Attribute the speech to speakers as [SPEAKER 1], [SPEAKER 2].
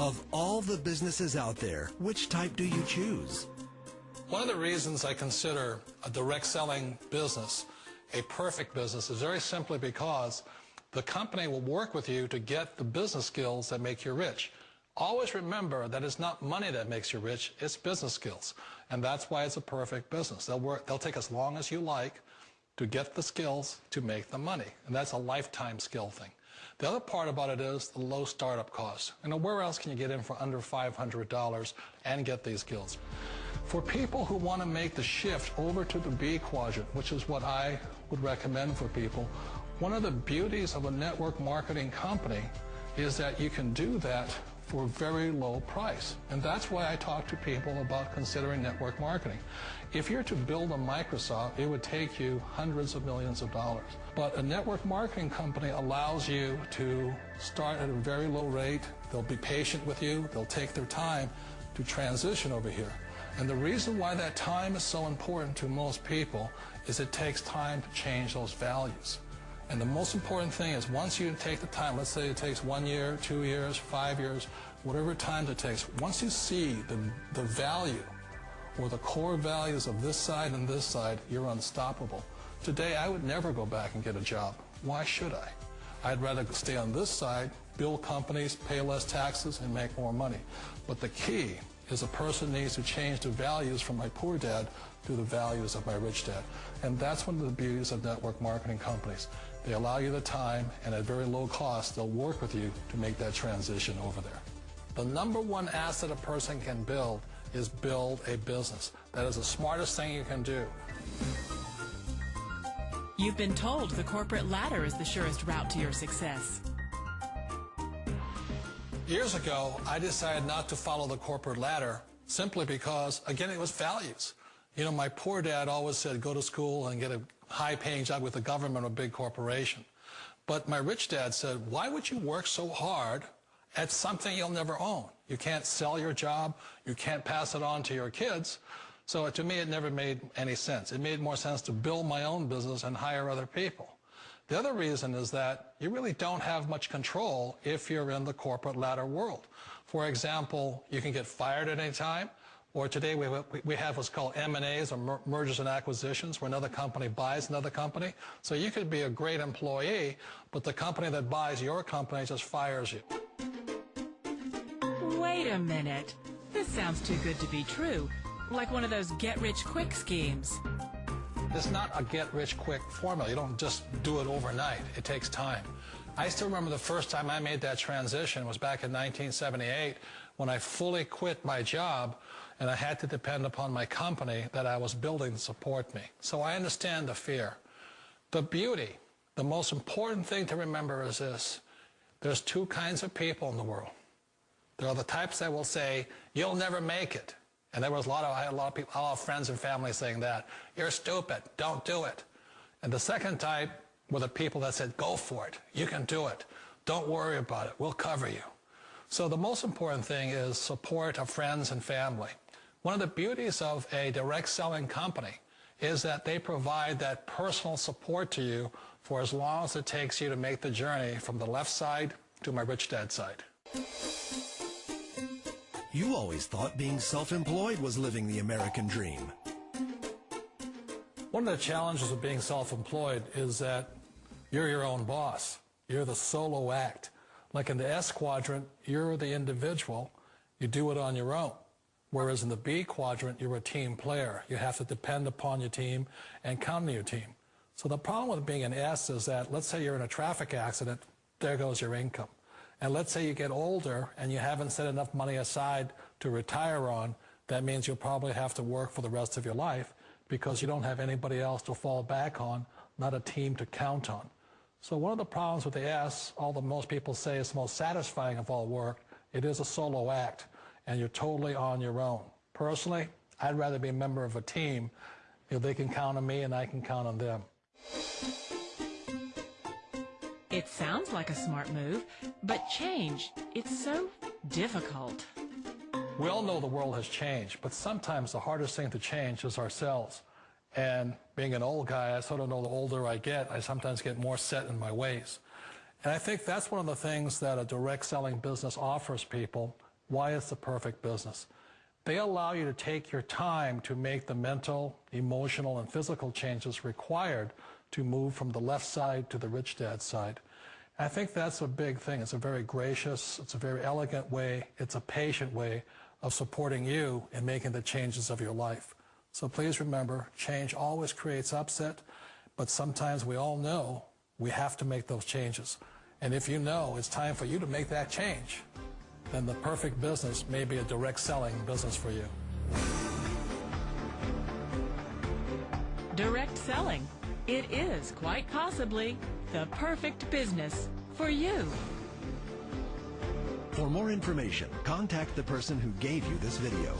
[SPEAKER 1] Of all the businesses out there, which type do you choose?
[SPEAKER 2] One of the reasons I consider a direct selling business a perfect business is very simply because the company will work with you to get the business skills that make you rich. Always remember that it's not money that makes you rich, it's business skills. And that's why it's a perfect business. They'll take as long as you like to get the skills to make the money. And that's a lifetime skill thing. The other part about it is the low startup cost. You know, where else can you get in for under $500 and get these skills? For people who want to make the shift over to the B quadrant, which is what I would recommend for people, one of the beauties of a network marketing company is that you can do that for a very low price. And that's why I talk to people about considering network marketing. If you're to build a Microsoft, it would take you hundreds of millions of dollars. But a network marketing company allows you to start at a very low rate. They'll be patient with you. They'll take their time to transition over here. And the reason why that time is so important to most people is it takes time to change those values. And the most important thing is once you take the time, let's say it takes 1 year, 2 years, 5 years, whatever time it takes, once you see the value or the core values of this side and this side, you're unstoppable. Today, I would never go back and get a job. Why should I? I'd rather stay on this side, build companies, pay less taxes, and make more money. But the key is a person needs to change the values from my poor dad to the values of my rich dad. And that's one of the beauties of network marketing companies. They allow you the time, and at very low cost, they'll work with you to make that transition over there. The number one asset a person can build is build a business. That is the smartest thing you can do.
[SPEAKER 3] You've been told the corporate ladder is the surest route to your success.
[SPEAKER 2] Years ago, I decided not to follow the corporate ladder simply because, again, it was values. You know, my poor dad always said, go to school and get a high-paying job with the government or a big corporation. But my rich dad said, why would you work so hard at something you'll never own? You can't sell your job. You can't pass it on to your kids. So to me, it never made any sense. It made more sense to build my own business and hire other people. The other reason is that you really don't have much control if you're in the corporate ladder world. For example, you can get fired at any time, or today we have what's called M&As, or mergers and acquisitions, where another company buys another company. So you could be a great employee, but the company that buys your company just fires you.
[SPEAKER 3] Wait a minute. This sounds too good to be true. Like one of those get-rich-quick schemes.
[SPEAKER 2] It's not a get-rich-quick formula. You don't just do it overnight. It takes time. I still remember the first time I made that transition was back in 1978 when I fully quit my job and I had to depend upon my company that I was building to support me. So I understand the fear. The beauty, the most important thing to remember is this. There's two kinds of people in the world. There are the types that will say, you'll never make it. And I had a lot of people, a lot of friends and family saying that. You're stupid, don't do it. And the second type were the people that said, go for it, you can do it. Don't worry about it, we'll cover you. So the most important thing is support of friends and family. One of the beauties of a direct selling company is that they provide that personal support to you for as long as it takes you to make the journey from the left side to my rich dad side.
[SPEAKER 1] You always thought being self-employed was living the American dream.
[SPEAKER 2] One of the challenges of being self-employed is that you're your own boss. You're the solo act. Like in the S quadrant, you're the individual. You do it on your own. Whereas in the B quadrant, you're a team player. You have to depend upon your team and count on your team. So the problem with being an S is that, let's say you're in a traffic accident, there goes your income. And let's say you get older and you haven't set enough money aside to retire on, that means you'll probably have to work for the rest of your life because you don't have anybody else to fall back on, not a team to count on. So one of the problems with the S, although most people say it's the most satisfying of all work, it is a solo act and you're totally on your own. Personally, I'd rather be a member of a team if they can count on me and I can count on them.
[SPEAKER 3] It sounds like a smart move, but change, it's so difficult.
[SPEAKER 2] We all know the world has changed, but sometimes the hardest thing to change is ourselves. And being an old guy, I sort of know the older I get, I sometimes get more set in my ways. And I think that's one of the things that a direct selling business offers people why it's the perfect business. They allow you to take your time to make the mental, emotional, and physical changes required to move from the left side to the rich dad side. I think that's a big thing. It's a very gracious, it's a very elegant way, it's a patient way of supporting you in making the changes of your life. So please remember, change always creates upset, but sometimes we all know we have to make those changes. And if you know it's time for you to make that change, then the perfect business may be a direct selling business for you.
[SPEAKER 3] Direct selling. It is quite possibly the perfect business for you.
[SPEAKER 1] For more information, contact the person who gave you this video.